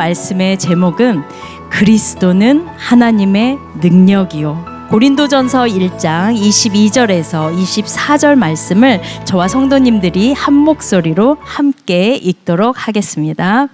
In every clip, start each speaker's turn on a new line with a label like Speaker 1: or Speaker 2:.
Speaker 1: 말씀의 제목은 그리스도는 하나님의 능력이요. 고린도전서 1장 22절에서 24절 말씀을 저와 성도님들이 한 목소리로 함께 읽도록 하겠습니다.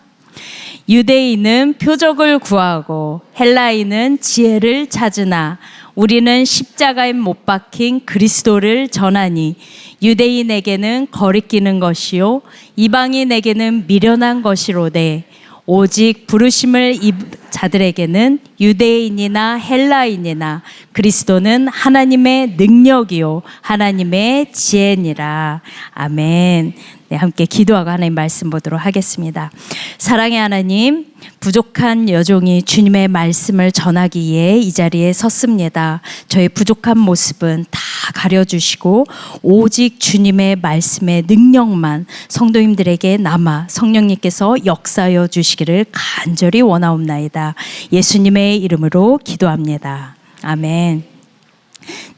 Speaker 1: 유대인은 표적을 구하고 헬라인은 지혜를 찾으나 우리는 십자가에 못 박힌 그리스도를 전하니 유대인에게는 거리끼는 것이요 이방인에게는 미련한 것이로되 오직 부르심을 입은 자들에게는 유대인이나 헬라인이나 그리스도는 하나님의 능력이요 하나님의 지혜니라. 아멘. 네, 함께 기도하고 하나님 말씀 보도록 하겠습니다. 사랑의 하나님, 부족한 여종이 주님의 말씀을 전하기 위해 이 자리에 섰습니다. 저의 부족한 모습은 다 가려주시고 오직 주님의 말씀의 능력만 성도님들에게 남아 성령님께서 역사하여 주시기를 간절히 원하옵나이다. 예수님의 이름으로 기도합니다. 아멘.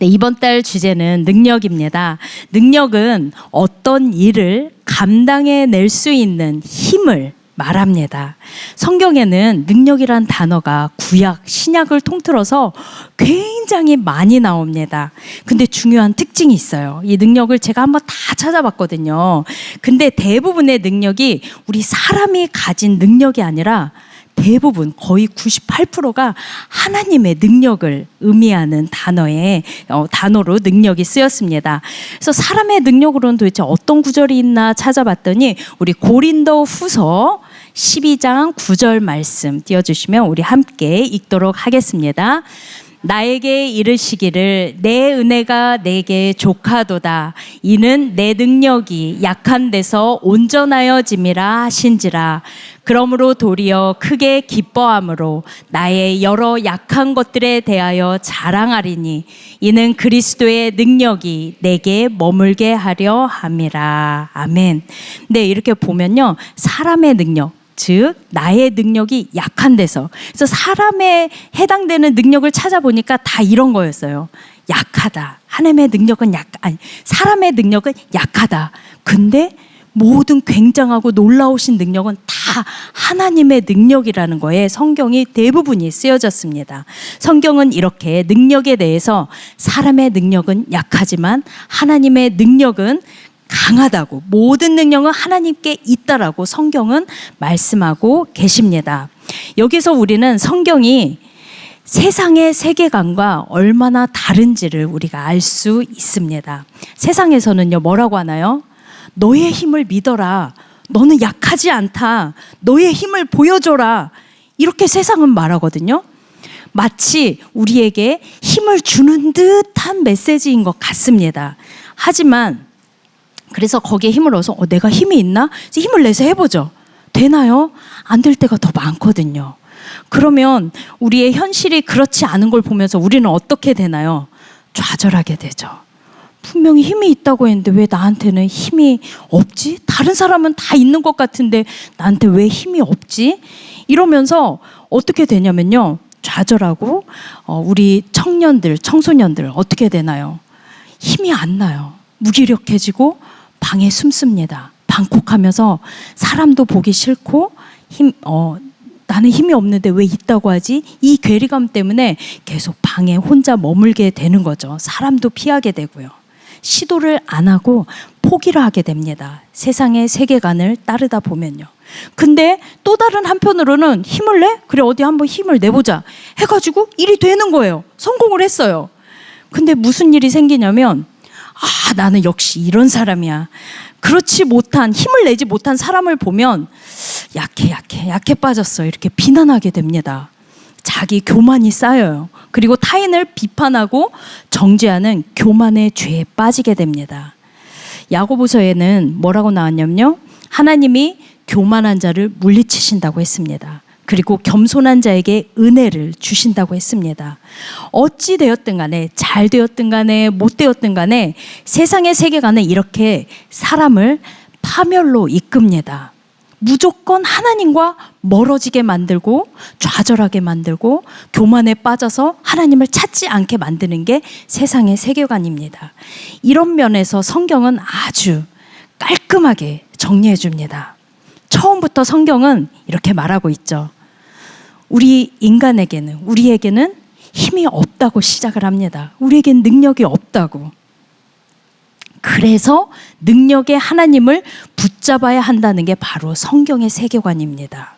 Speaker 1: 네, 이번 달 주제는 능력입니다. 능력은 어떤 일을 감당해낼 수 있는 힘을 말합니다. 성경에는 능력이란 단어가 구약, 신약을 통틀어서 굉장히 많이 나옵니다. 근데 중요한 특징이 있어요. 이 능력을 제가 한번 다 찾아봤거든요. 근데 대부분의 능력이 우리 사람이 가진 능력이 아니라 대부분 거의 98%가 하나님의 능력을 의미하는 단어로 능력이 쓰였습니다. 그래서 사람의 능력으로는 도대체 어떤 구절이 있나 찾아봤더니 우리 고린도 후서 12장 9절 말씀 띄워주시면 우리 함께 읽도록 하겠습니다. 나에게 이르시기를 내 은혜가 내게 족하도다. 이는 내 능력이 약한 데서 온전하여짐이라 하신지라. 그러므로 도리어 크게 기뻐함으로 나의 여러 약한 것들에 대하여 자랑하리니 이는 그리스도의 능력이 내게 머물게 하려 함이라. 아멘. 네, 이렇게 보면요, 사람의 능력, 즉 나의 능력이 약한 데서, 그래서 사람에 해당되는 능력을 찾아보니까 다 이런 거였어요. 약하다. 하나님의 능력은 사람의 능력은 약하다. 근데 모든 굉장하고 놀라우신 능력은 다 하나님의 능력이라는 거에 성경이 대부분이 쓰여졌습니다. 성경은 이렇게 능력에 대해서 사람의 능력은 약하지만 하나님의 능력은 강하다고, 모든 능력은 하나님께 있다라고 성경은 말씀하고 계십니다. 여기서 우리는 성경이 세상의 세계관과 얼마나 다른지를 우리가 알 수 있습니다. 세상에서는요, 뭐라고 하나요? 너의 힘을 믿어라. 너는 약하지 않다. 너의 힘을 보여줘라. 이렇게 세상은 말하거든요. 마치 우리에게 힘을 주는 듯한 메시지인 것 같습니다. 하지만 그래서 거기에 힘을 얻어서 내가 힘이 있나? 힘을 내서 해보죠. 되나요? 안 될 때가 더 많거든요. 그러면 우리의 현실이 그렇지 않은 걸 보면서 우리는 어떻게 되나요? 좌절하게 되죠. 분명히 힘이 있다고 했는데 왜 나한테는 힘이 없지? 다른 사람은 다 있는 것 같은데 나한테 왜 힘이 없지? 이러면서 어떻게 되냐면요, 좌절하고 우리 청년들, 청소년들 어떻게 되나요? 힘이 안 나요. 무기력해지고 방에 숨습니다. 방콕하면서 사람도 보기 싫고 나는 힘이 없는데 왜 있다고 하지? 이 괴리감 때문에 계속 방에 혼자 머물게 되는 거죠. 사람도 피하게 되고요. 시도를 안 하고 포기를 하게 됩니다. 세상의 세계관을 따르다 보면요. 근데 또 다른 한편으로는 힘을 내? 그래, 어디 한번 힘을 내보자 해가지고 일이 되는 거예요. 성공을 했어요. 근데 무슨 일이 생기냐면 나는 역시 이런 사람이야. 그렇지 못한, 힘을 내지 못한 사람을 보면 약해 빠졌어. 이렇게 비난하게 됩니다. 자기 교만이 쌓여요. 그리고 타인을 비판하고 정죄하는 교만의 죄에 빠지게 됩니다. 야고보서에는 뭐라고 나왔냐면요, 하나님이 교만한 자를 물리치신다고 했습니다. 그리고 겸손한 자에게 은혜를 주신다고 했습니다. 어찌 되었든 간에, 잘 되었든 간에, 못 되었든 간에 세상의 세계관은 이렇게 사람을 파멸로 이끕니다. 무조건 하나님과 멀어지게 만들고 좌절하게 만들고 교만에 빠져서 하나님을 찾지 않게 만드는 게 세상의 세계관입니다. 이런 면에서 성경은 아주 깔끔하게 정리해 줍니다. 처음부터 성경은 이렇게 말하고 있죠. 우리 인간에게는, 우리에게는 힘이 없다고 시작을 합니다. 우리에겐 능력이 없다고. 그래서 능력의 하나님을 붙잡아야 한다는 게 바로 성경의 세계관입니다.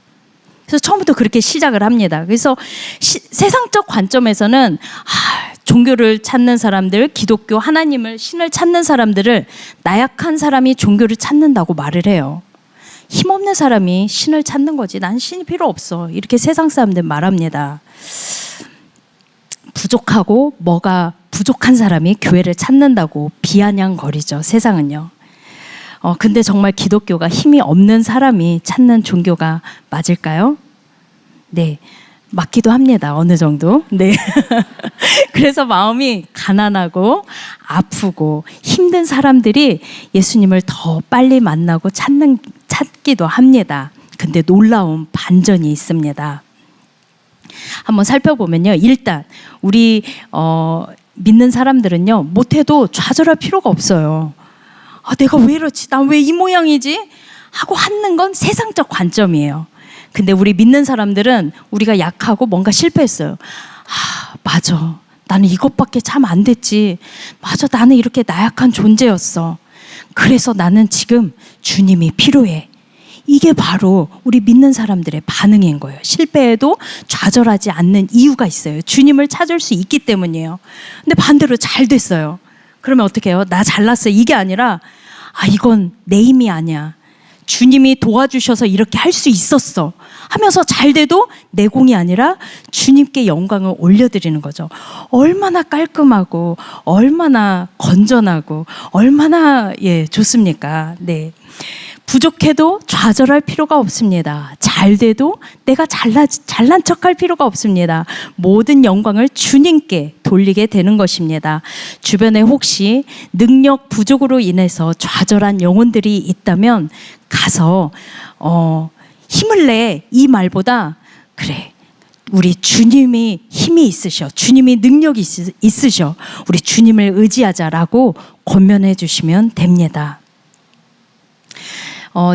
Speaker 1: 그래서 처음부터 그렇게 시작을 합니다. 그래서 세상적 관점에서는 종교를 찾는 사람들, 기독교, 하나님을, 신을 찾는 사람들을 나약한 사람이 종교를 찾는다고 말을 해요. 힘없는 사람이 신을 찾는 거지. 난 신이 필요 없어. 이렇게 세상 사람들 말합니다. 부족하고 뭐가 부족한 사람이 교회를 찾는다고 비아냥거리죠. 세상은요. 근데 정말 기독교가 힘이 없는 사람이 찾는 종교가 맞을까요? 네. 맞기도 합니다. 어느 정도. 네. 그래서 마음이 가난하고 아프고 힘든 사람들이 예수님을 더 빨리 만나고 찾기도 합니다. 근데 놀라운 반전이 있습니다. 한번 살펴보면요. 일단 우리 믿는 사람들은요. 못해도 좌절할 필요가 없어요. 내가 왜 이렇지? 난 왜 이 모양이지? 하고 하는 건 세상적 관점이에요. 근데 우리 믿는 사람들은 우리가 약하고 뭔가 실패했어요. 맞아. 나는 이것밖에 참 안 됐지. 맞아. 나는 이렇게 나약한 존재였어. 그래서 나는 지금 주님이 필요해. 이게 바로 우리 믿는 사람들의 반응인 거예요. 실패해도 좌절하지 않는 이유가 있어요. 주님을 찾을 수 있기 때문이에요. 근데 반대로 잘 됐어요. 그러면 어떻게 해요? 나 잘났어. 이게 아니라 이건 내 힘이 아니야. 주님이 도와주셔서 이렇게 할 수 있었어 하면서 잘 돼도 내 공이 아니라 주님께 영광을 올려드리는 거죠. 얼마나 깔끔하고 얼마나 건전하고 얼마나 좋습니까? 네. 부족해도 좌절할 필요가 없습니다. 잘 돼도 내가 잘난 척할 필요가 없습니다. 모든 영광을 주님께 돌리게 되는 것입니다. 주변에 혹시 능력 부족으로 인해서 좌절한 영혼들이 있다면 가서 힘을 내, 이 말보다 그래, 우리 주님이 힘이 있으셔, 주님이 능력이 있으셔, 우리 주님을 의지하자라고 권면해 주시면 됩니다.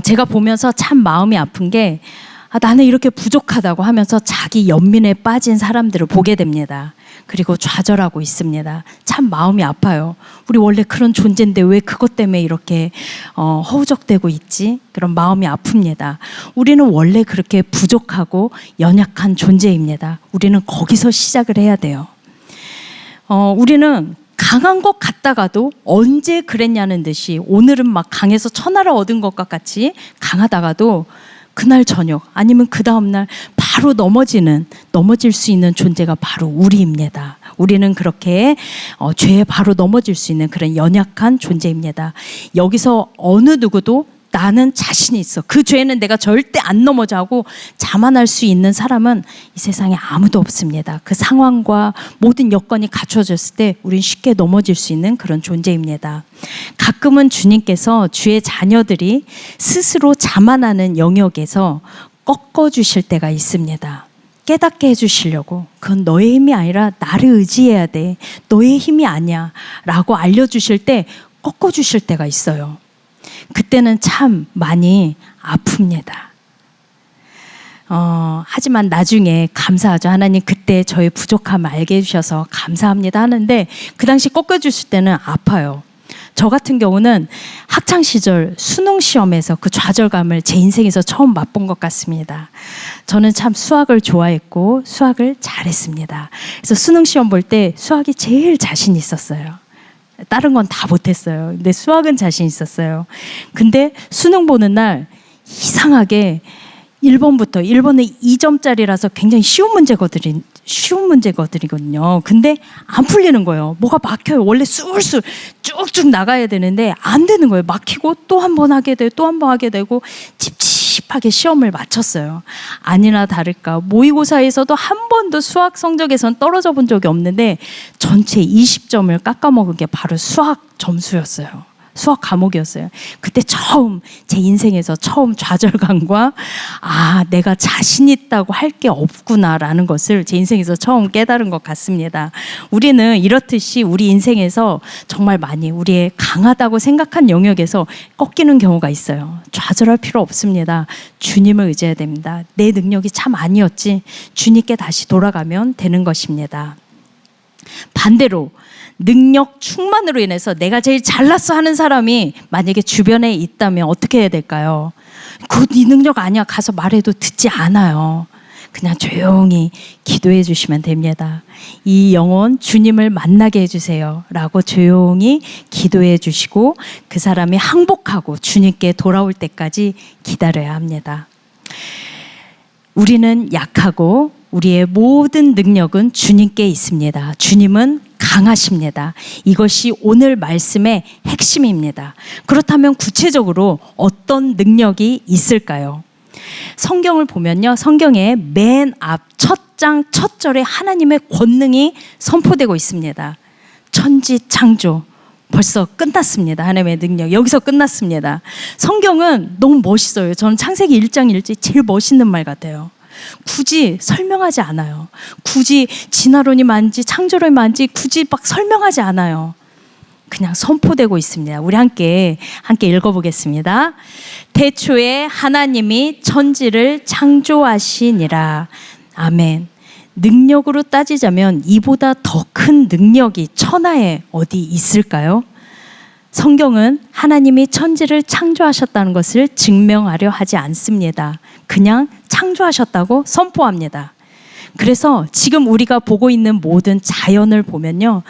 Speaker 1: 제가 보면서 참 마음이 아픈 게 나는 이렇게 부족하다고 하면서 자기 연민에 빠진 사람들을 보게 됩니다. 그리고 좌절하고 있습니다. 참 마음이 아파요. 우리 원래 그런 존재인데 왜 그것 때문에 이렇게 허우적대고 있지? 그런 마음이 아픕니다. 우리는 원래 그렇게 부족하고 연약한 존재입니다. 우리는 거기서 시작을 해야 돼요. 우리는 강한 것 같다가도 언제 그랬냐는 듯이 오늘은 막 강해서 천하를 얻은 것과 같이 강하다가도 그날 저녁 아니면 그 다음날 바로 넘어질 수 있는 존재가 바로 우리입니다. 우리는 그렇게 죄에 바로 넘어질 수 있는 그런 연약한 존재입니다. 여기서 어느 누구도 나는 자신이 있어, 그 죄는 내가 절대 안 넘어져 하고 자만할 수 있는 사람은 이 세상에 아무도 없습니다. 그 상황과 모든 여건이 갖춰졌을 때 우린 쉽게 넘어질 수 있는 그런 존재입니다. 가끔은 주님께서 주의 자녀들이 스스로 자만하는 영역에서 꺾어주실 때가 있습니다. 깨닫게 해주시려고. 그건 너의 힘이 아니라 나를 의지해야 돼, 너의 힘이 아니야 라고 알려주실 때 꺾어주실 때가 있어요. 그때는 참 많이 아픕니다. 하지만 나중에 감사하죠. 하나님 그때 저의 부족함을 알게 해주셔서 감사합니다 하는데 그 당시 꺾어주실 때는 아파요. 저 같은 경우는 학창시절 수능시험에서 그 좌절감을 제 인생에서 처음 맛본 것 같습니다. 저는 참 수학을 좋아했고 수학을 잘했습니다. 그래서 수능시험 볼 때 수학이 제일 자신 있었어요. 다른 건 다 못했어요. 근데 수학은 자신 있었어요. 근데 수능 보는 날 이상하게 1번부터 1번에 2점짜리라서 굉장히 쉬운 문제거든요. 근데 안 풀리는 거예요. 뭐가 막혀요. 원래 술술 쭉쭉 나가야 되는데 안 되는 거예요. 막히고 또 한 번 하게 되고 또 한 번 하게 되고 찝찝하게 시험을 마쳤어요. 아니나 다를까 모의고사에서도 한 번도 수학 성적에선 떨어져 본 적이 없는데 전체 20점을 깎아먹은 게 바로 수학 점수였어요. 수학 과목이었어요. 그때 처음 제 인생에서 처음 좌절감과 내가 자신 있다고 할 게 없구나라는 것을 제 인생에서 처음 깨달은 것 같습니다. 우리는 이렇듯이 우리 인생에서 정말 많이 우리의 강하다고 생각한 영역에서 꺾이는 경우가 있어요. 좌절할 필요 없습니다. 주님을 의지해야 됩니다. 내 능력이 참 아니었지. 주님께 다시 돌아가면 되는 것입니다. 반대로 능력 충만으로 인해서 내가 제일 잘났어 하는 사람이 만약에 주변에 있다면 어떻게 해야 될까요? 그거 네 능력 아니야. 가서 말해도 듣지 않아요. 그냥 조용히 기도해 주시면 됩니다. 이 영혼 주님을 만나게 해주세요 라고 조용히 기도해 주시고 그 사람이 항복하고 주님께 돌아올 때까지 기다려야 합니다. 우리는 약하고 우리의 모든 능력은 주님께 있습니다. 주님은 강하십니다. 이것이 오늘 말씀의 핵심입니다. 그렇다면 구체적으로 어떤 능력이 있을까요? 성경을 보면요, 성경의 맨 앞 첫 장 첫 절에 하나님의 권능이 선포되고 있습니다. 천지 창조 벌써 끝났습니다. 하나님의 능력 여기서 끝났습니다. 성경은 너무 멋있어요. 저는 창세기 1장 1절 제일 멋있는 말 같아요. 굳이 설명하지 않아요. 굳이 진화론이 많은지 창조론이 많은지 굳이 막 설명하지 않아요. 그냥 선포되고 있습니다. 우리 함께 읽어보겠습니다. 태초에 하나님이 천지를 창조하시니라. 아멘. 능력으로 따지자면 이보다 더 큰 능력이 천하에 어디 있을까요? 성경은 하나님이 천지를 창조하셨다는 것을 증명하려 하지 않습니다. 그냥 창조하셨다고 선포합니다. 그래서 지금 우리가 보고 있는 모든 자연을 보면요,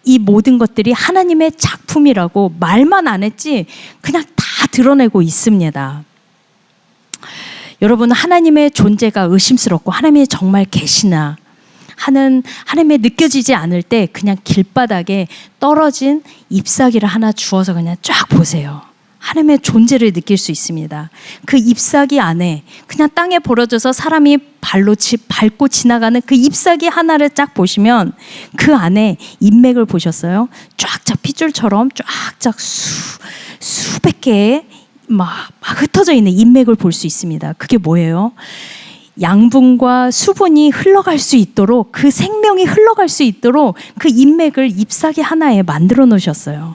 Speaker 1: 이 모든 것들이 하나님의 작품이라고 말만 안 했지 그냥 다 드러내고 있습니다. 여러분, 하나님의 존재가 의심스럽고 하나님이 정말 계시나 하는 하나님의 느껴지지 않을 때 그냥 길바닥에 떨어진 ip사귀를 하나 주워서 그냥 쫙 보세요. 하나님의 존재를 느낄 수 있습니다. 그 ip사귀 안에 그냥 땅에 벌어져서 사람이 발로 밟고 지나가는 그 ip사귀 하나를 쫙 보시면 그 안에 인맥을 보셨어요? 쫙쫙 핏줄처럼 쫙쫙 수백 개의 막 흩어져 있는 인맥을 볼 수 있습니다. 그게 뭐예요? 양분과 수분이 흘러갈 수 있도록, 그 생명이 흘러갈 수 있도록 그 인맥을 잎사귀 하나에 만들어 놓으셨어요.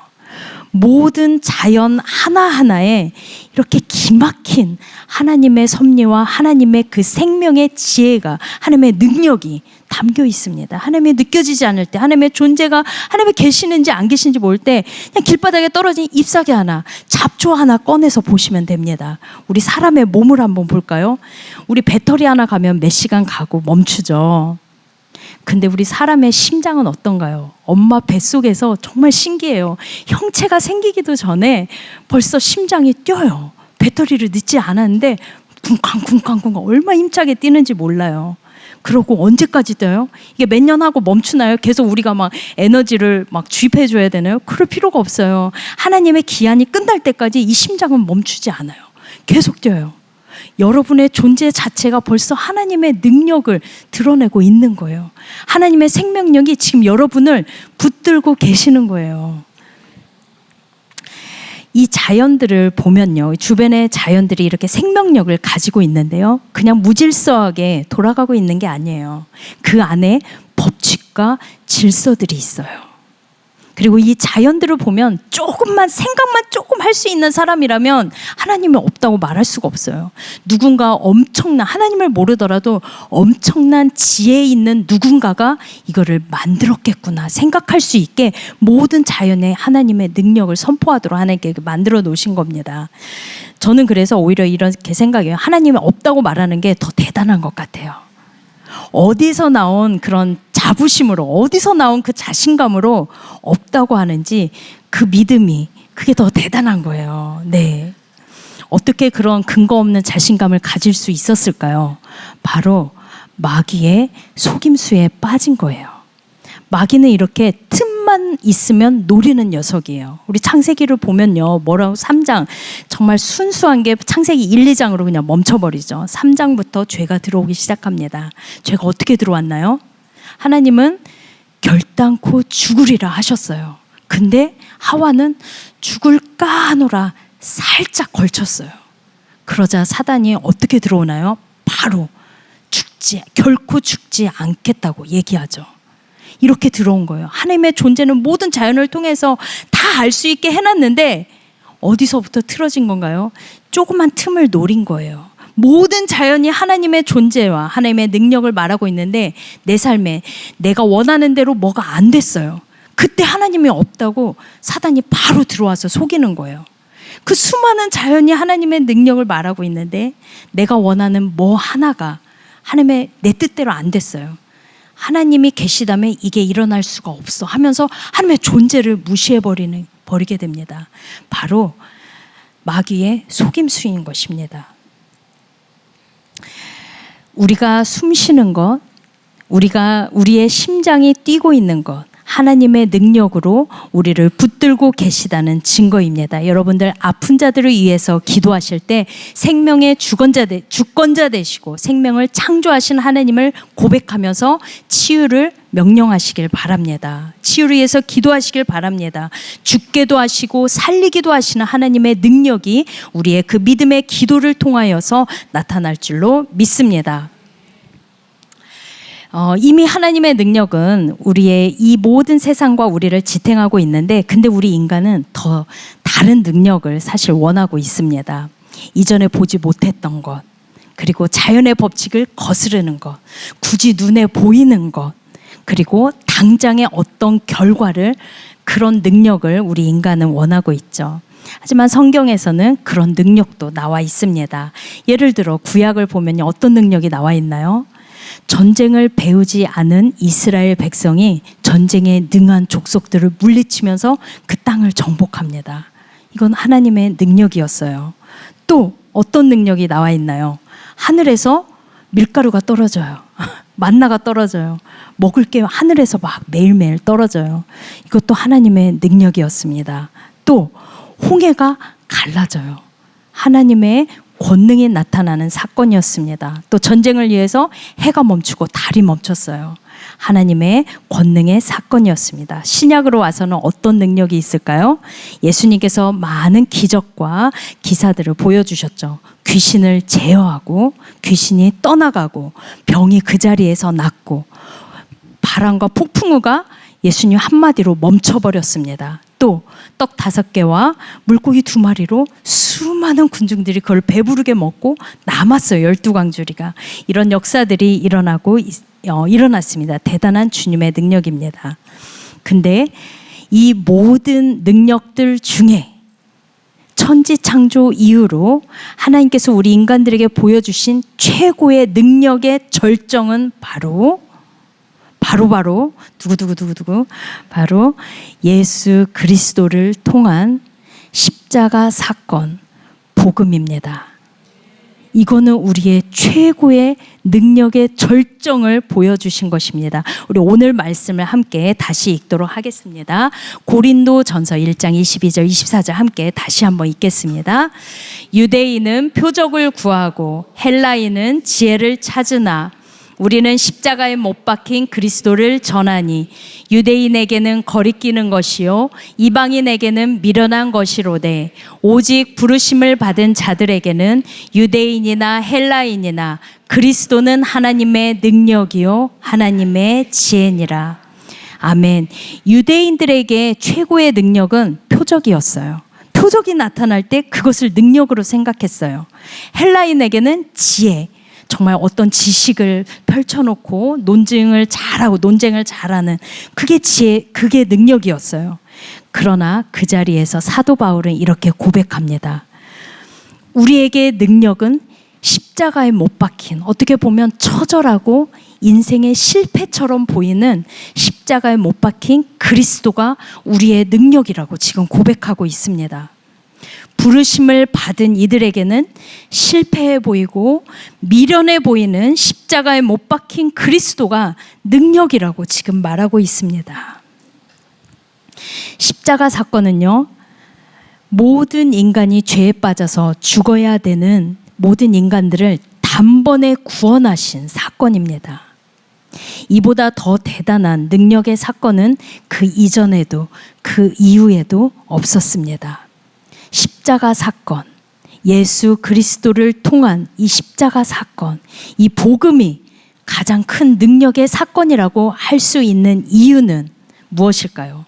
Speaker 1: 모든 자연 하나하나에 이렇게 기막힌 하나님의 섭리와 하나님의 그 생명의 지혜가, 하나님의 능력이 담겨 있습니다. 하나님이 느껴지지 않을 때, 하나님의 존재가, 하나님이 계시는지 안 계시는지 모를 때 그냥 길바닥에 떨어진 잎사귀 하나, 잡초 하나 꺼내서 보시면 됩니다. 우리 사람의 몸을 한번 볼까요? 우리 배터리 하나 가면 몇 시간 가고 멈추죠. 근데 우리 사람의 심장은 어떤가요? 엄마 뱃속에서 정말 신기해요. 형체가 생기기도 전에 벌써 심장이 뛰어요. 배터리를 넣지 않았는데 쿵쾅쿵쾅쿵쾅 얼마나 힘차게 뛰는지 몰라요. 그러고 언제까지 뛰어요? 이게 몇 년 하고 멈추나요? 계속 우리가 막 에너지를 막 주입해 줘야 되나요? 그럴 필요가 없어요. 하나님의 기한이 끝날 때까지 이 심장은 멈추지 않아요. 계속 뛰어요. 여러분의 존재 자체가 벌써 하나님의 능력을 드러내고 있는 거예요. 하나님의 생명력이 지금 여러분을 붙들고 계시는 거예요. 이 자연들을 보면요, 주변의 자연들이 이렇게 생명력을 가지고 있는데요, 그냥 무질서하게 돌아가고 있는 게 아니에요. 그 안에 법칙과 질서들이 있어요. 그리고 이 자연들을 보면 조금만 생각만 조금 할 수 있는 사람이라면 하나님이 없다고 말할 수가 없어요. 누군가 엄청난, 하나님을 모르더라도 엄청난 지혜 있는 누군가가 이거를 만들었겠구나 생각할 수 있게 모든 자연에 하나님의 능력을 선포하도록 하나님께 만들어 놓으신 겁니다. 저는 그래서 오히려 이렇게 생각해요. 하나님이 없다고 말하는 게 더 대단한 것 같아요. 어디서 나온 그런 자부심으로, 어디서 나온 그 자신감으로 없다고 하는지 그 믿음이, 그게 더 대단한 거예요. 네. 어떻게 그런 근거 없는 자신감을 가질 수 있었을까요? 바로 마귀의 속임수에 빠진 거예요. 마귀는 이렇게 틈만 있으면 노리는 녀석이에요. 우리 창세기를 보면요, 뭐라고 3장 정말 순수한 게 창세기 1, 2장으로 그냥 멈춰버리죠. 3장부터 죄가 들어오기 시작합니다. 죄가 어떻게 들어왔나요? 하나님은 결단코 죽으리라 하셨어요. 근데 하와는 죽을까 하노라 살짝 걸쳤어요. 그러자 사단이 어떻게 들어오나요? 바로 결코 죽지 않겠다고 얘기하죠. 이렇게 들어온 거예요. 하나님의 존재는 모든 자연을 통해서 다 알 수 있게 해놨는데 어디서부터 틀어진 건가요? 조그만 틈을 노린 거예요. 모든 자연이 하나님의 존재와 하나님의 능력을 말하고 있는데 내 삶에 내가 원하는 대로 뭐가 안 됐어요. 그때 하나님이 없다고 사단이 바로 들어와서 속이는 거예요. 그 수많은 자연이 하나님의 능력을 말하고 있는데 내가 원하는 뭐 하나가 하나님의 내 뜻대로 안 됐어요. 하나님이 계시다면 이게 일어날 수가 없어 하면서 하나님의 존재를 버리게 됩니다. 바로 마귀의 속임수인 것입니다. 우리가 숨 쉬는 것, 우리의 심장이 뛰고 있는 것, 하나님의 능력으로 우리를 붙들고 계시다는 증거입니다. 여러분들 아픈 자들을 위해서 기도하실 때 생명의 주권자 되시고 생명을 창조하신 하나님을 고백하면서 치유를 명령하시길 바랍니다. 치유를 위해서 기도하시길 바랍니다. 죽게도 하시고 살리기도 하시는 하나님의 능력이 우리의 그 믿음의 기도를 통하여서 나타날 줄로 믿습니다. 이미 하나님의 능력은 우리의 이 모든 세상과 우리를 지탱하고 있는데 근데 우리 인간은 더 다른 능력을 사실 원하고 있습니다. 이전에 보지 못했던 것, 그리고 자연의 법칙을 거스르는 것, 굳이 눈에 보이는 것, 그리고 당장의 어떤 결과를 그런 능력을 우리 인간은 원하고 있죠. 하지만 성경에서는 그런 능력도 나와 있습니다. 예를 들어 구약을 보면 어떤 능력이 나와 있나요? 전쟁을 배우지 않은 이스라엘 백성이 전쟁에 능한 족속들을 물리치면서 그 땅을 정복합니다. 이건 하나님의 능력이었어요. 또 어떤 능력이 나와 있나요? 하늘에서 밀가루가 떨어져요. 만나가 떨어져요. 먹을 게 하늘에서 막 매일매일 떨어져요. 이것도 하나님의 능력이었습니다. 또 홍해가 갈라져요. 하나님의 권능이 나타나는 사건이었습니다. 또 전쟁을 위해서 해가 멈추고 달이 멈췄어요. 하나님의 권능의 사건이었습니다. 신약으로 와서는 어떤 능력이 있을까요? 예수님께서 많은 기적과 기사들을 보여주셨죠. 귀신을 제어하고 귀신이 떠나가고 병이 그 자리에서 낫고 바람과 폭풍우가 예수님 한마디로 멈춰버렸습니다. 또 떡 5개와 물고기 2마리로 수많은 군중들이 그걸 배부르게 먹고 남았어요. 12광주리가. 이런 역사들이 일어났습니다. 대단한 주님의 능력입니다. 근데 이 모든 능력들 중에 천지창조 이후로 하나님께서 우리 인간들에게 보여주신 최고의 능력의 절정은 바로 두구두구두구두구 바로 예수 그리스도를 통한 십자가 사건 복음입니다. 이거는 우리의 최고의 능력의 절정을 보여주신 것입니다. 우리 오늘 말씀을 함께 다시 읽도록 하겠습니다. 고린도전서 1장 22절 24절 함께 다시 한번 읽겠습니다. 유대인은 표적을 구하고 헬라인은 지혜를 찾으나 우리는 십자가에 못 박힌 그리스도를 전하니 유대인에게는 거리끼는 것이요 이방인에게는 미련한 것이로되 오직 부르심을 받은 자들에게는 유대인이나 헬라인이나 그리스도는 하나님의 능력이요 하나님의 지혜니라. 아멘. 유대인들에게 최고의 능력은 표적이었어요. 표적이 나타날 때 그것을 능력으로 생각했어요. 헬라인에게는 지혜, 정말 어떤 지식을 펼쳐놓고 논쟁을 잘하는 그게 지혜, 그게 능력이었어요. 그러나 그 자리에서 사도 바울은 이렇게 고백합니다. 우리에게 능력은 십자가에 못 박힌, 어떻게 보면 처절하고 인생의 실패처럼 보이는 십자가에 못 박힌 그리스도가 우리의 능력이라고 지금 고백하고 있습니다. 부르심을 받은 이들에게는 실패해 보이고 미련해 보이는 십자가에 못 박힌 그리스도가 능력이라고 지금 말하고 있습니다. 십자가 사건은요, 모든 인간이 죄에 빠져서 죽어야 되는 모든 인간들을 단번에 구원하신 사건입니다. 이보다 더 대단한 능력의 사건은 그 이전에도 그 이후에도 없었습니다. 십자가 사건, 예수 그리스도를 통한 이 십자가 사건, 이 복음이 가장 큰 능력의 사건이라고 할 수 있는 이유는 무엇일까요?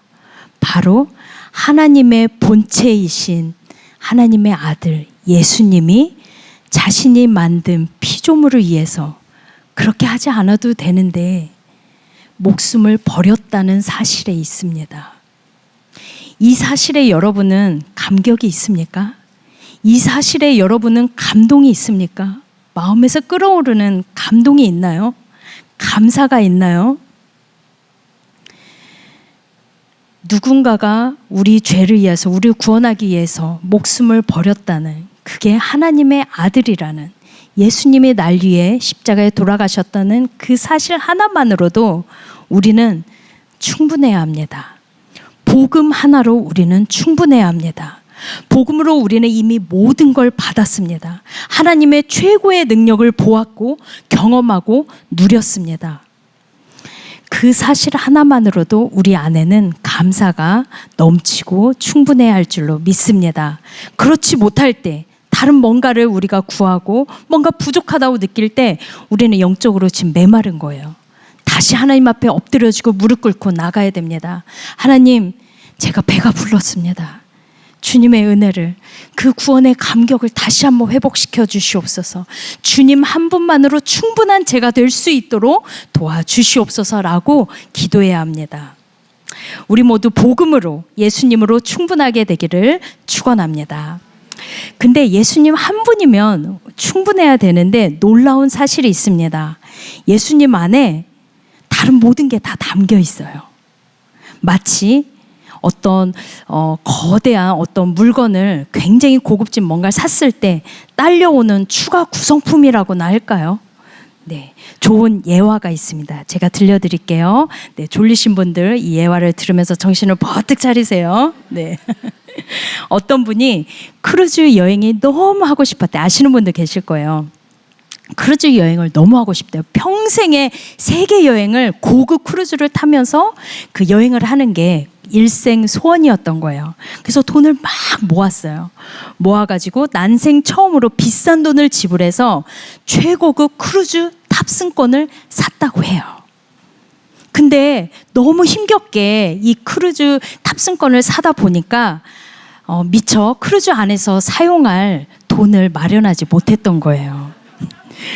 Speaker 1: 바로 하나님의 본체이신 하나님의 아들 예수님이 자신이 만든 피조물을 위해서 그렇게 하지 않아도 되는데 목숨을 버렸다는 사실에 있습니다. 이 사실에 여러분은 감격이 있습니까? 이 사실에 여러분은 감동이 있습니까? 마음에서 끓어오르는 감동이 있나요? 감사가 있나요? 누군가가 우리 죄를 위해서, 우리를 구원하기 위해서 목숨을 버렸다는, 그게 하나님의 아들이라는, 예수님이 날 위해 십자가에 돌아가셨다는 그 사실 하나만으로도 우리는 충분해야 합니다. 복음 하나로 우리는 충분해야 합니다. 복음으로 우리는 이미 모든 걸 받았습니다. 하나님의 최고의 능력을 보았고 경험하고 누렸습니다. 그 사실 하나만으로도 우리 안에는 감사가 넘치고 충분해야 할 줄로 믿습니다. 그렇지 못할 때, 다른 뭔가를 우리가 구하고 뭔가 부족하다고 느낄 때 우리는 영적으로 지금 메마른 거예요. 다시 하나님 앞에 엎드려지고 무릎 꿇고 나가야 됩니다. 하나님, 제가 배가 불렀습니다. 주님의 은혜를, 그 구원의 감격을 다시 한번 회복시켜 주시옵소서. 주님 한 분만으로 충분한 제가 될 수 있도록 도와주시옵소서라고 기도해야 합니다. 우리 모두 복음으로, 예수님으로 충분하게 되기를 축원합니다. 근데 예수님 한 분이면 충분해야 되는데 놀라운 사실이 있습니다. 예수님 안에 다른 모든 게 다 담겨 있어요. 마치 어떤 거대한 어떤 물건을, 굉장히 고급진 뭔가를 샀을 때 딸려오는 추가 구성품이라고나 할까요? 네, 좋은 예화가 있습니다. 제가 들려드릴게요. 네, 졸리신 분들 이 예화를 들으면서 정신을 버뜩 차리세요. 네. 어떤 분이 크루즈 여행이 너무 하고 싶었대. 아시는 분들 계실 거예요. 크루즈 여행을 너무 하고 싶대요. 평생의 세계 여행을, 고급 크루즈를 타면서 그 여행을 하는 게 일생 소원이었던 거예요. 그래서 돈을 막 모았어요. 모아가지고 난생 처음으로 비싼 돈을 지불해서 최고급 크루즈 탑승권을 샀다고 해요. 근데 너무 힘겹게 이 크루즈 탑승권을 사다 보니까 미처 크루즈 안에서 사용할 돈을 마련하지 못했던 거예요.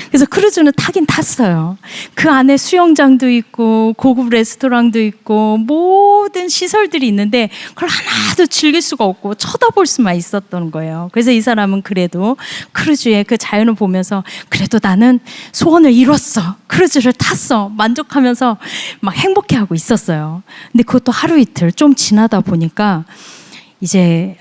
Speaker 1: 그래서 크루즈는 타긴 탔어요. 그 안에 수영장도 있고 고급 레스토랑도 있고 모든 시설들이 있는데 그걸 하나도 즐길 수가 없고 쳐다볼 수만 있었던 거예요. 그래서 이 사람은 그래도 크루즈의 그 자연을 보면서 그래도 나는 소원을 이뤘어, 크루즈를 탔어, 만족하면서 막 행복해하고 있었어요. 근데 그것도 하루 이틀 좀 지나다 보니까 이제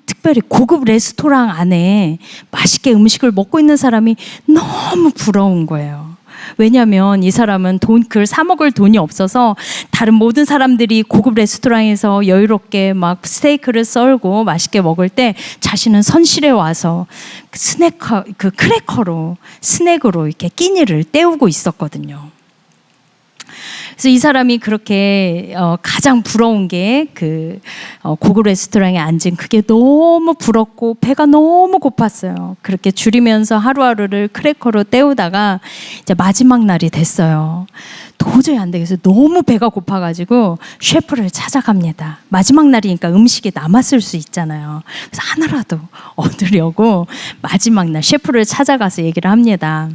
Speaker 1: 특별히 고급 레스토랑 안에 맛있게 음식을 먹고 있는 사람이 너무 부러운 거예요. 왜냐하면 이 사람은 그걸 사 먹을 돈이 없어서 다른 모든 사람들이 고급 레스토랑에서 여유롭게 막 스테이크를 썰고 맛있게 먹을 때 자신은 선실에 와서 크래커로 스낵으로 이렇게 끼니를 때우고 있었거든요. 그래서 이 사람이 그렇게 가장 부러운 게 그 고급 레스토랑에 앉은 그게 너무 부럽고 배가 너무 고팠어요. 그렇게 줄이면서 하루하루를 크래커로 때우다가 이제 마지막 날이 됐어요. 도저히 안 되겠어요. 너무 배가 고파가지고 셰프를 찾아갑니다. 마지막 날이니까 음식이 남았을 수 있잖아요. 그래서 하나라도 얻으려고 마지막 날 셰프를 찾아가서 얘기를 합니다.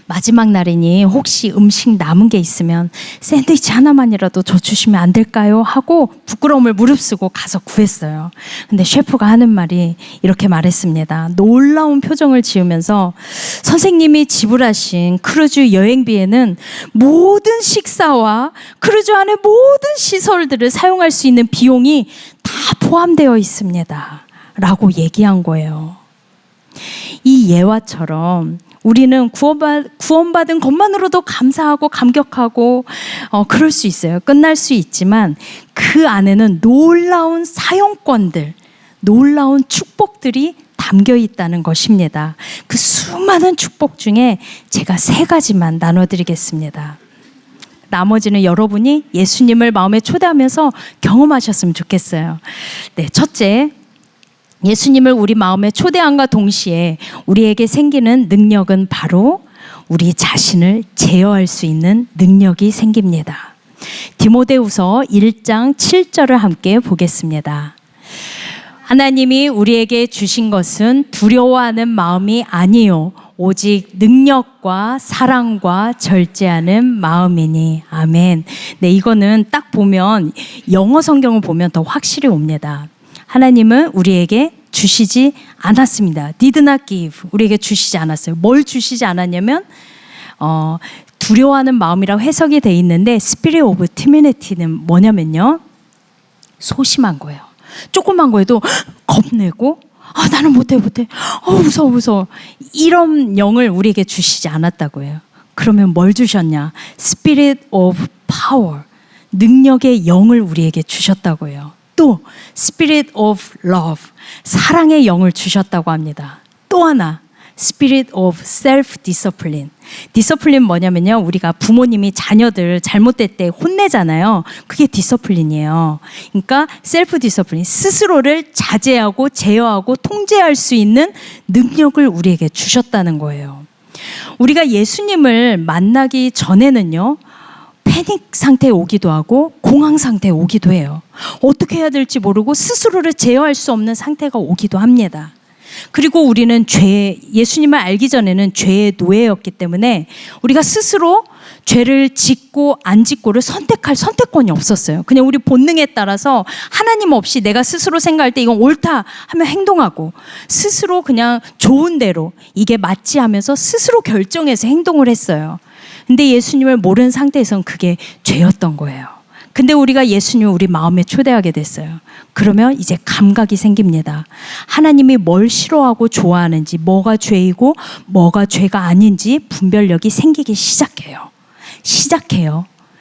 Speaker 1: 마지막 날이니 혹시 음식 남은 게 있으면 샌드위치 하나만이라도 줘 주시면 안 될까요? 하고 부끄러움을 무릅쓰고 가서 구했어요. 근데 셰프가 하는 말이 이렇게 말했습니다. 놀라운 표정을 지으면서 선생님이 지불하신 크루즈 여행비에는 모든 식사와 크루즈 안의 모든 시설들을 사용할 수 있는 비용이 다 포함되어 있습니다 라고 얘기한 거예요. 이 예화처럼 우리는 구원받은 것만으로도 감사하고 감격하고 그럴 수 있어요. 끝날 수 있지만 그 안에는 놀라운 사용권들, 놀라운 축복들이 담겨 있다는 것입니다. 그 수많은 축복 중에 제가 3가지만 나눠드리겠습니다. 나머지는 여러분이 예수님을 마음에 초대하면서 경험하셨으면 좋겠어요. 네, 첫째, 예수님을 우리 마음에 초대함과 동시에 우리에게 생기는 능력은 바로 우리 자신을 제어할 수 있는 능력이 생깁니다. 디모데후서 1장 7절을 함께 보겠습니다. 하나님이 우리에게 주신 것은 두려워하는 마음이 아니요 오직 능력과 사랑과 절제하는 마음이니. 아멘. 네, 이거는 딱 보면 영어 성경을 보면 더 확실히 옵니다. 하나님은 우리에게 주시지 않았습니다. Did not give. 우리에게 주시지 않았어요. 뭘 주시지 않았냐면 두려워하는 마음이라고 해석이 돼 있는데 Spirit of Timidity-는 뭐냐면요, 소심한 거예요. 조그만 거에도 겁내고 나는 못해 무서워 이런 영을 우리에게 주시지 않았다고 해요. 그러면 뭘 주셨냐? Spirit of Power, 능력의 영을 우리에게 주셨다고 해요. 또 Spirit of Love, 사랑의 영을 주셨다고 합니다. 또 하나 Spirit of Self-Discipline. 디서플린 뭐냐면요, 우리가 부모님이 자녀들 잘못될 때 혼내잖아요. 그게 디서플린이에요. 그러니까 셀프-디서플린, 스스로를 자제하고 제어하고 통제할 수 있는 능력을 우리에게 주셨다는 거예요. 우리가 예수님을 만나기 전에는요, 패닉 상태에 오기도 하고 공황 상태에 오기도 해요. 어떻게 해야 될지 모르고 스스로를 제어할 수 없는 상태가 오기도 합니다. 그리고 우리는 예수님을 알기 전에는 죄의 노예였기 때문에 우리가 스스로 죄를 짓고 안 짓고를 선택할 선택권이 없었어요. 그냥 우리 본능에 따라서 하나님 없이 내가 스스로 생각할 때 이건 옳다 하면 행동하고, 스스로 그냥 좋은 대로 이게 맞지 하면서 스스로 결정해서 행동을 했어요. 근데 예수님을 모르는 상태에서는 그게 죄였던 거예요. 근데 우리가 예수님을 우리 마음에 초대하게 됐어요. 그러면 이제 감각이 생깁니다. 하나님이 뭘 싫어하고 좋아하는지, 뭐가 죄이고 뭐가 죄가 아닌지 분별력이 생기기 시작해요.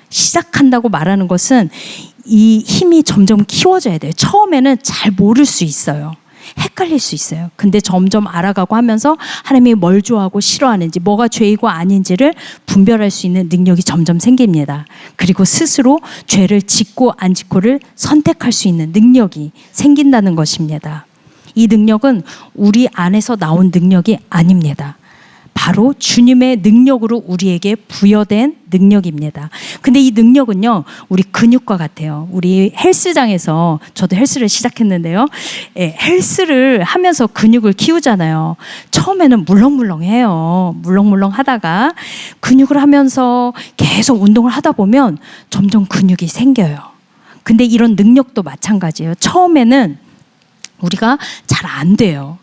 Speaker 1: 시작한다고 말하는 것은 이 힘이 점점 키워져야 돼요. 처음에는 잘 모를 수 있어요. 헷갈릴 수 있어요. 근데 점점 알아가고 하면서 하나님이 뭘 좋아하고 싫어하는지, 뭐가 죄이고 아닌지를 분별할 수 있는 능력이 점점 생깁니다. 그리고 스스로 죄를 짓고 안 짓고를 선택할 수 있는 능력이 생긴다는 것입니다. 이 능력은 우리 안에서 나온 능력이 아닙니다. 바로 주님의 능력으로 우리에게 부여된 능력입니다. 근데 이 능력은요, 우리 근육과 같아요. 우리 헬스장에서, 저도 헬스를 시작했는데요, 헬스를 하면서 근육을 키우잖아요. 처음에는 물렁물렁해요. 물렁물렁 하다가 근육을 하면서 계속 운동을 하다 보면 점점 근육이 생겨요. 근데 이런 능력도 마찬가지예요. 처음에는 우리가 잘 안 돼요.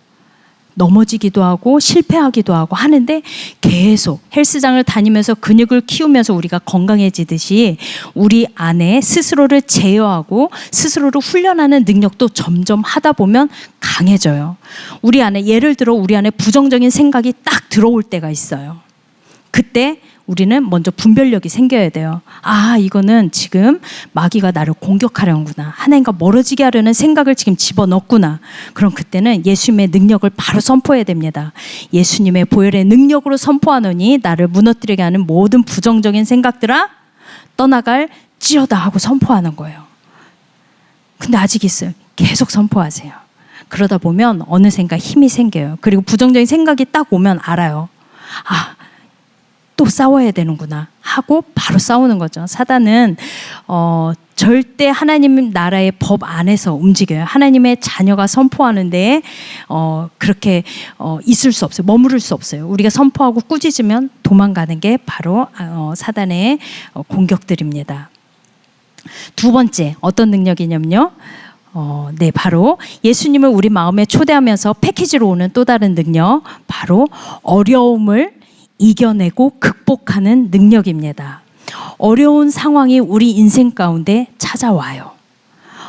Speaker 1: 넘어지기도 하고 실패하기도 하고 하는데, 계속 헬스장을 다니면서 근육을 키우면서 우리가 건강해지듯이 우리 안에 스스로를 제어하고 스스로를 훈련하는 능력도 점점 하다 보면 강해져요. 우리 안에, 예를 들어 우리 안에 부정적인 생각이 딱 들어올 때가 있어요. 그때 우리는 먼저 분별력이 생겨야 돼요. 이거는 지금 마귀가 나를 공격하려는구나. 하나님과 멀어지게 하려는 생각을 지금 집어넣구나. 그럼 그때는 예수님의 능력을 바로 선포해야 됩니다. 예수님의 보혈의 능력으로 선포하노니 나를 무너뜨리게 하는 모든 부정적인 생각들아 떠나갈지어다 하고 선포하는 거예요. 근데 아직 있어요. 계속 선포하세요. 그러다 보면 어느샌가 힘이 생겨요. 그리고 부정적인 생각이 딱 오면 알아요. 또 싸워야 되는구나 하고 바로 싸우는 거죠. 사단은 절대 하나님 나라의 법 안에서 움직여요. 하나님의 자녀가 선포하는데 그렇게 있을 수 없어요. 머무를 수 없어요. 우리가 선포하고 꾸짖으면 도망가는 게 바로 사단의 공격들입니다. 두 번째, 어떤 능력이냐면요, 바로 예수님을 우리 마음에 초대하면서 패키지로 오는 또 다른 능력, 바로 어려움을 이겨내고 극복하는 능력입니다. 어려운 상황이 우리 인생 가운데 찾아와요.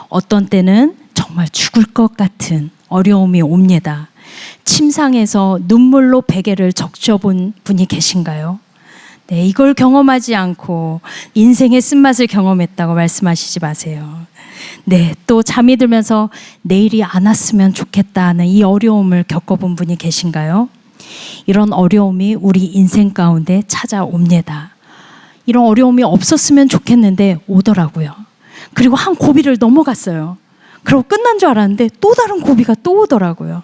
Speaker 1: 어떤 때는 정말 죽을 것 같은 어려움이 옵니다. 침상에서 눈물로 베개를 적셔본 분이 계신가요? 네, 이걸 경험하지 않고 인생의 쓴맛을 경험했다고 말씀하시지 마세요. 네, 또 잠이 들면서 내일이 안 왔으면 좋겠다는 이 어려움을 겪어본 분이 계신가요? 이런 어려움이 우리 인생 가운데 찾아옵니다. 이런 어려움이 없었으면 좋겠는데 오더라고요. 그리고 한 고비를 넘어갔어요. 그리고 끝난 줄 알았는데 또 다른 고비가 또 오더라고요.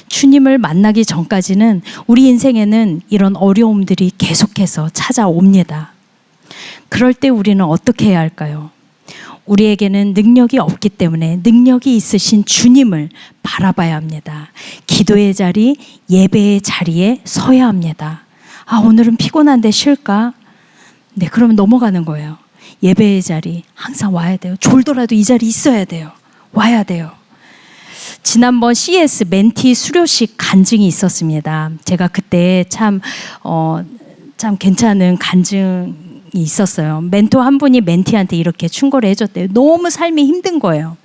Speaker 1: 주님을 만나기 전까지는 우리 인생에는 이런 어려움들이 계속해서 찾아옵니다. 그럴 때 우리는 어떻게 해야 할까요? 우리에게는 능력이 없기 때문에 능력이 있으신 주님을 바라봐야 합니다. 기도의 자리, 예배의 자리에 서야 합니다. 아, 오늘은 피곤한데 쉴까? 네, 그러면 넘어가는 거예요. 예배의 자리 항상 와야 돼요. 졸더라도 이 자리 있어야 돼요. 와야 돼요. 지난번 CS 멘티 수료식 간증이 있었습니다. 제가 그때 참 괜찮은 간증이 있었어요. 멘토 한 분이 멘티한테 이렇게 충고를 해줬대요. 너무 삶이 힘든 거예요.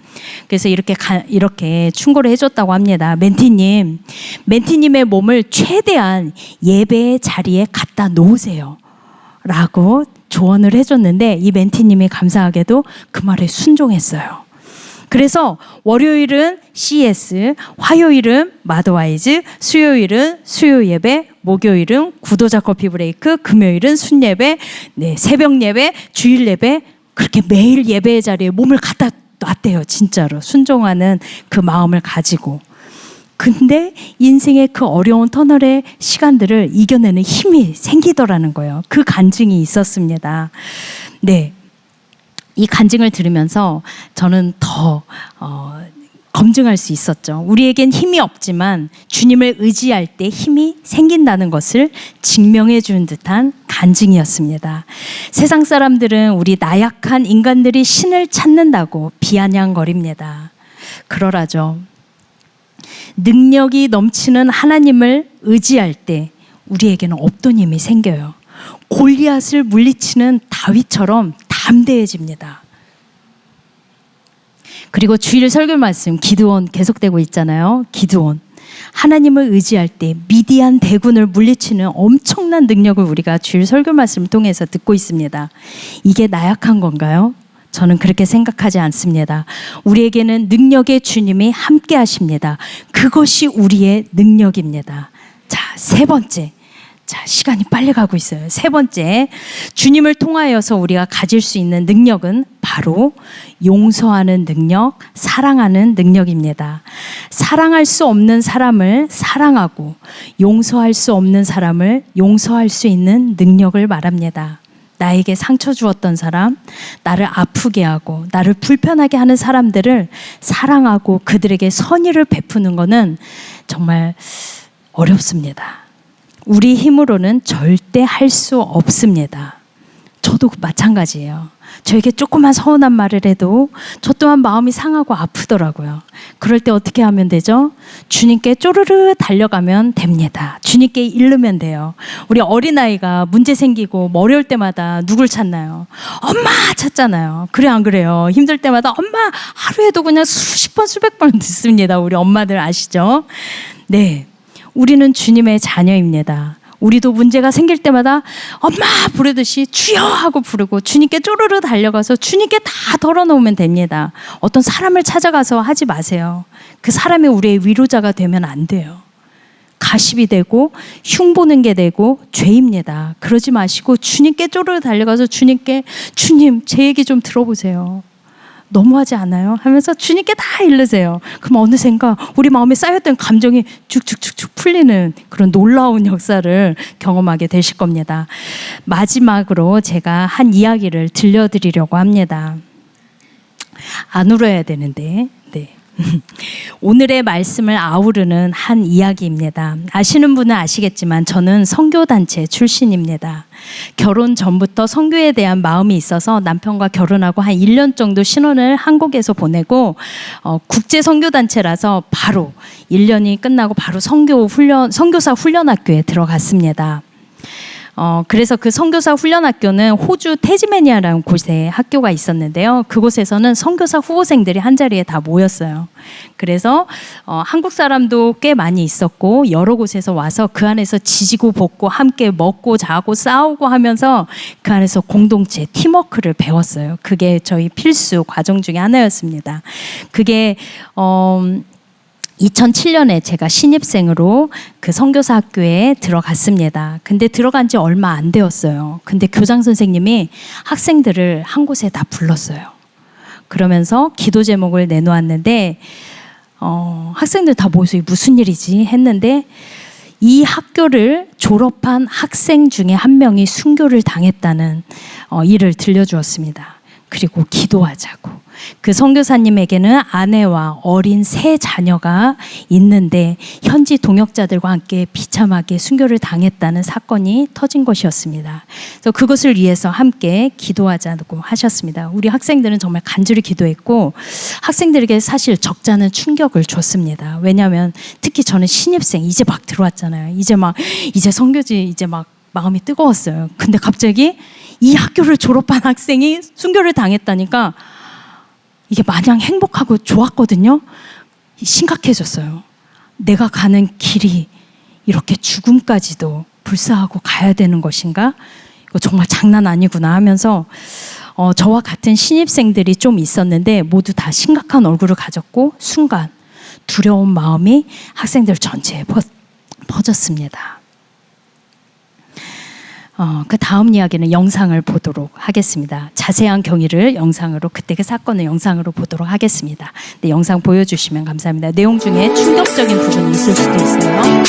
Speaker 1: 그래서 이렇게 충고를 해줬다고 합니다. 멘티님의 몸을 최대한 예배의 자리에 갖다 놓으세요. 라고 조언을 해줬는데 이 멘티님이 감사하게도 그 말에 순종했어요. 그래서 월요일은 CS, 화요일은 마더와이즈, 수요일은 수요 예배, 목요일은 구도자 커피 브레이크, 금요일은 순예배, 네, 새벽 예배, 주일 예배, 그렇게 매일 예배의 자리에 몸을 갖다 놨대요. 진짜로 순종하는 그 마음을 가지고. 근데 인생의 그 어려운 터널의 시간들을 이겨내는 힘이 생기더라는 거예요. 그 간증이 있었습니다. 네. 이 간증을 들으면서 저는 더 검증할 수 있었죠. 우리에겐 힘이 없지만 주님을 의지할 때 힘이 생긴다는 것을 증명해 준 듯한 간증이었습니다. 세상 사람들은 우리 나약한 인간들이 신을 찾는다고 비아냥거립니다. 그러라죠. 능력이 넘치는 하나님을 의지할 때 우리에게는 없던 힘이 생겨요. 골리앗을 물리치는 다윗처럼 담대해집니다. 그리고 주일 설교 말씀 기드온 계속되고 있잖아요. 기드온. 하나님을 의지할 때 미디안 대군을 물리치는 엄청난 능력을 우리가 주일 설교 말씀을 통해서 듣고 있습니다. 이게 나약한 건가요? 저는 그렇게 생각하지 않습니다. 우리에게는 능력의 주님이 함께 하십니다. 그것이 우리의 능력입니다. 자, 세 번째. 자, 시간이 빨리 가고 있어요. 세 번째, 주님을 통하여서 우리가 가질 수 있는 능력은 바로 용서하는 능력, 사랑하는 능력입니다. 사랑할 수 없는 사람을 사랑하고 용서할 수 없는 사람을 용서할 수 있는 능력을 말합니다. 나에게 상처 주었던 사람, 나를 아프게 하고 나를 불편하게 하는 사람들을 사랑하고 그들에게 선의를 베푸는 것은 정말 어렵습니다. 우리 힘으로는 절대 할 수 없습니다. 저도 마찬가지예요. 저에게 조그만 서운한 말을 해도 저 또한 마음이 상하고 아프더라고요. 그럴 때 어떻게 하면 되죠? 주님께 쪼르르 달려가면 됩니다. 주님께 이르면 돼요. 우리 어린아이가 문제 생기고 뭐 어려울 때마다 누굴 찾나요? 엄마 찾잖아요. 그래 안 그래요? 힘들 때마다 엄마 하루에도 그냥 수십 번 수백 번 듣습니다. 우리 엄마들 아시죠? 네, 우리는 주님의 자녀입니다. 우리도 문제가 생길 때마다 엄마 부르듯이 주여 하고 부르고 주님께 쪼르르 달려가서 주님께 다 덜어놓으면 됩니다. 어떤 사람을 찾아가서 하지 마세요. 그 사람이 우리의 위로자가 되면 안 돼요. 가십이 되고 흉보는 게 되고 죄입니다. 그러지 마시고 주님께 쪼르르 달려가서 주님께 주님 제 얘기 좀 들어보세요. 너무하지 않아요? 하면서 주님께 다 일르세요. 그럼 어느샌가 우리 마음에 쌓였던 감정이 쭉쭉쭉쭉 풀리는 그런 놀라운 역사를 경험하게 되실 겁니다. 마지막으로 제가 한 이야기를 들려드리려고 합니다. 안 울어야 되는데 네. 오늘의 말씀을 아우르는 한 이야기입니다. 아시는 분은 아시겠지만 저는 선교단체 출신입니다. 결혼 전부터 선교에 대한 마음이 있어서 남편과 결혼하고 한 1년 정도 신혼을 한국에서 보내고 국제 선교단체라서 바로 1년이 끝나고 바로 선교사 훈련학교에 들어갔습니다. 그래서 그 선교사 훈련학교는 호주 태즈메니아라는 곳에 학교가 있었는데요. 그곳에서는 선교사 후보생들이 한자리에 다 모였어요. 그래서 한국 사람도 꽤 많이 있었고 여러 곳에서 와서 그 안에서 지지고 볶고 함께 먹고 자고 싸우고 하면서 그 안에서 공동체 팀워크를 배웠어요. 그게 저희 필수 과정 중에 하나였습니다. 그게 2007년에 제가 신입생으로 그 선교사 학교에 들어갔습니다. 근데 들어간 지 얼마 안 되었어요. 근데 교장 선생님이 학생들을 한 곳에 다 불렀어요. 그러면서 기도 제목을 내놓았는데 학생들 다 모여서 무슨 일이지 했는데 이 학교를 졸업한 학생 중에 한 명이 순교를 당했다는 일을 들려주었습니다. 그리고 기도하자고. 그 선교사님에게는 아내와 어린 세 자녀가 있는데 현지 동역자들과 함께 비참하게 순교를 당했다는 사건이 터진 것이었습니다. 그래서 그것을 위해서 함께 기도하자고 하셨습니다. 우리 학생들은 정말 간절히 기도했고 학생들에게 사실 적잖은 충격을 줬습니다. 왜냐하면 특히 저는 신입생 이제 막 들어왔잖아요. 이제 선교지 이제 막 마음이 뜨거웠어요. 근데 갑자기 이 학교를 졸업한 학생이 순교를 당했다니까 이게 마냥 행복하고 좋았거든요. 심각해졌어요. 내가 가는 길이 이렇게 죽음까지도 불사하고 가야 되는 것인가? 이거 정말 장난 아니구나 하면서 저와 같은 신입생들이 좀 있었는데 모두 다 심각한 얼굴을 가졌고 순간 두려운 마음이 학생들 전체에 퍼졌습니다. 그 다음 이야기는 영상을 보도록 하겠습니다. 자세한 경위를 영상으로 그때 그 사건을 영상으로 보도록 하겠습니다. 네, 영상 보여주시면 감사합니다. 내용 중에 충격적인 부분이 있을 수도 있어요.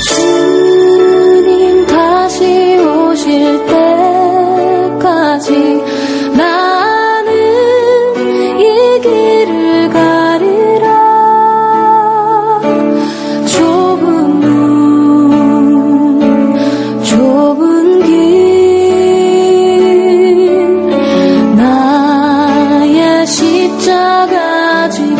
Speaker 2: 주님 다시 오실 때까지 나는 이 길을 가리라. 좁은 문 좁은 길 나의 십자가 지고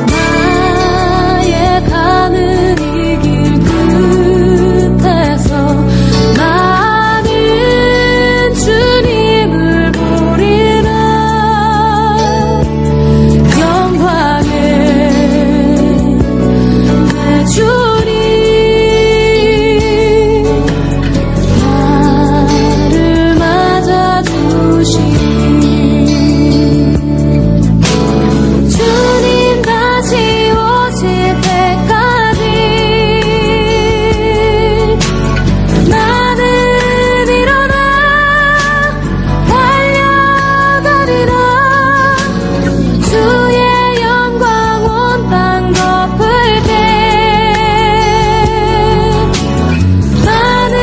Speaker 2: 나의 가는 이 길 끝에서 나는 주님을 보리라. 영광의 내 주님 나를 맞아주시니 주님 다시 오실 때까지 나는 일어나 달려가리라. 주의 영광 온 땅 덮을 때 나는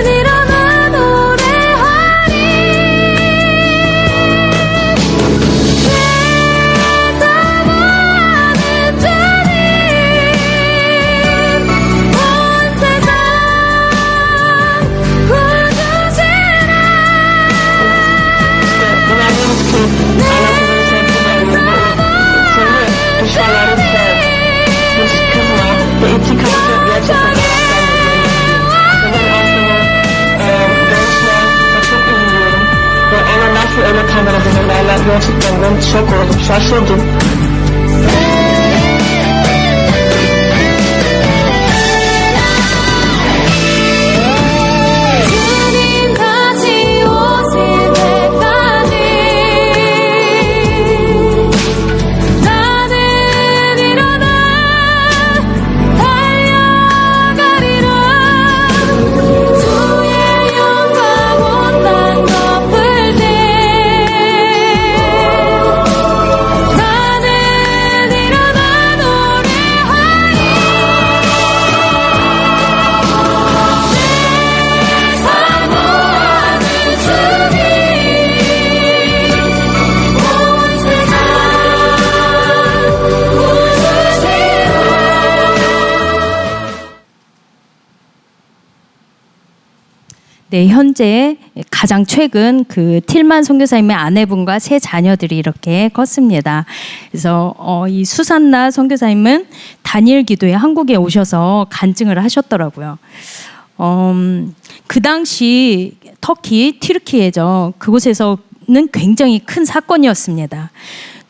Speaker 2: 일어나 노래하리. 사랑하는 주님 온 세상 구주시라.
Speaker 3: Nasıl öyle kamerada neler gerçekten ben şok oldum, şaşırdım.
Speaker 2: 주님 다시 오실 때까지 나는 일어나 달려가리라. 주의 영광 온 땅 덮을 때 나는
Speaker 1: 네, 현재 가장 최근 그 틸만 선교사님의 아내분과 세 자녀들이 이렇게 컸습니다. 그래서 이 수산나 선교사님은 단일 기도에 한국에 오셔서 간증을 하셨더라고요. 그 당시 터키, 튀르키예죠. 그곳에서는 굉장히 큰 사건이었습니다.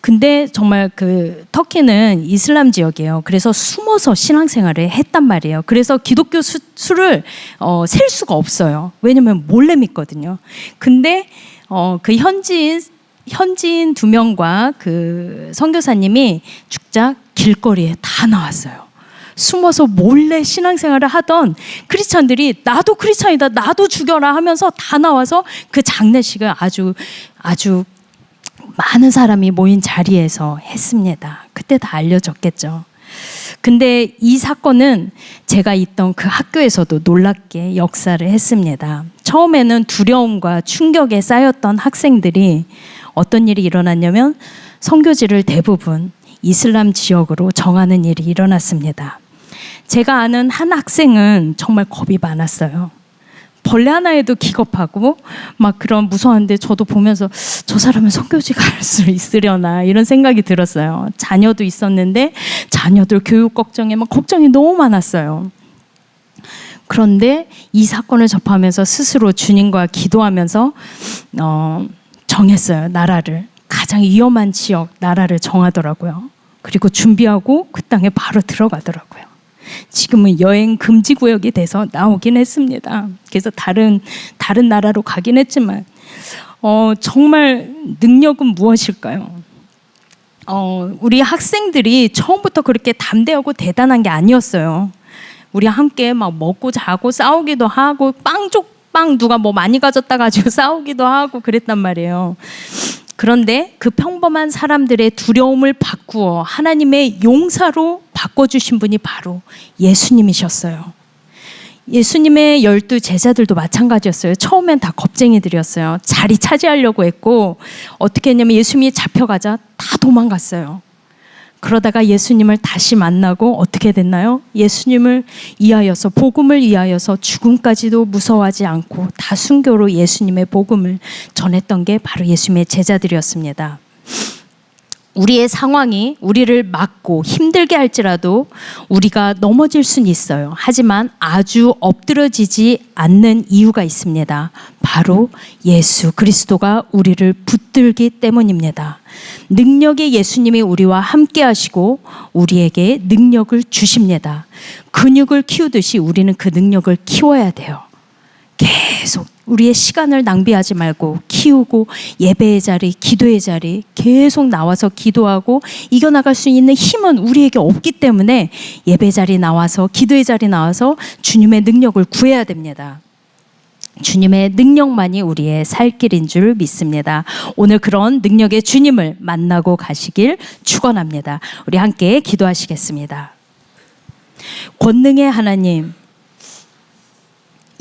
Speaker 1: 근데 정말 그 터키는 이슬람 지역이에요. 그래서 숨어서 신앙생활을 했단 말이에요. 그래서 기독교 수를 셀 수가 없어요. 왜냐면 몰래 믿거든요. 근데 그 현지인 2명과 그 선교사님이 죽자 길거리에 다 나왔어요. 숨어서 몰래 신앙생활을 하던 크리스찬들이 나도 크리스찬이다, 나도 죽여라 하면서 다 나와서 그 장례식을 아주 많은 사람이 모인 자리에서 했습니다. 그때 다 알려졌겠죠. 근데 이 사건은 제가 있던 그 학교에서도 놀랍게 역사를 했습니다. 처음에는 두려움과 충격에 쌓였던 학생들이 어떤 일이 일어났냐면 선교지를 대부분 이슬람 지역으로 정하는 일이 일어났습니다. 제가 아는 한 학생은 정말 겁이 많았어요. 벌레 하나에도 기겁하고 막 그런 무서웠는데 저도 보면서 저 사람은 선교지 갈 수 있으려나 이런 생각이 들었어요. 자녀도 있었는데 자녀들 교육 걱정에 막 걱정이 너무 많았어요. 그런데 이 사건을 접하면서 스스로 주님과 기도하면서 정했어요. 나라를 가장 위험한 지역 나라를 정하더라고요. 그리고 준비하고 그 땅에 바로 들어가더라고요. 지금은 여행 금지 구역이 돼서 나오긴 했습니다. 그래서 다른 나라로 가긴 했지만 정말 능력은 무엇일까요? 우리 학생들이 처음부터 그렇게 담대하고 대단한 게 아니었어요. 우리 함께 막 먹고 자고 싸우기도 하고 빵 누가 뭐 많이 가졌다 가지고 싸우기도 하고 그랬단 말이에요. 그런데 그 평범한 사람들의 두려움을 바꾸어 하나님의 용사로 바꿔주신 분이 바로 예수님이셨어요. 예수님의 12 제자들도 마찬가지였어요. 처음엔 다 겁쟁이들이었어요. 자리 차지하려고 했고 어떻게 했냐면 예수님이 잡혀가자 다 도망갔어요. 그러다가 예수님을 다시 만나고 어떻게 됐나요? 예수님을 위하여서 복음을 위하여서 죽음까지도 무서워하지 않고 다 순교로 예수님의 복음을 전했던 게 바로 예수님의 제자들이었습니다. 우리의 상황이 우리를 막고 힘들게 할지라도 우리가 넘어질 수는 있어요. 하지만 아주 엎드러지지 않는 이유가 있습니다. 바로 예수 그리스도가 우리를 붙들기 때문입니다. 능력의 예수님이 우리와 함께 하시고 우리에게 능력을 주십니다. 근육을 키우듯이 우리는 그 능력을 키워야 돼요. 계속 우리의 시간을 낭비하지 말고 키우고 예배의 자리, 기도의 자리 계속 나와서 기도하고 이겨나갈 수 있는 힘은 우리에게 없기 때문에 예배 자리 나와서 기도의 자리 나와서 주님의 능력을 구해야 됩니다. 주님의 능력만이 우리의 살 길인 줄 믿습니다. 오늘 그런 능력의 주님을 만나고 가시길 축원합니다. 우리 함께 기도하시겠습니다. 권능의 하나님,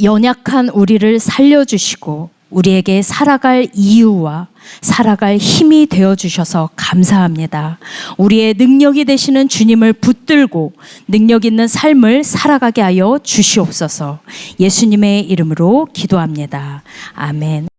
Speaker 1: 연약한 우리를 살려주시고 우리에게 살아갈 이유와 살아갈 힘이 되어주셔서 감사합니다. 우리의 능력이 되시는 주님을 붙들고 능력 있는 삶을 살아가게 하여 주시옵소서. 예수님의 이름으로 기도합니다. 아멘.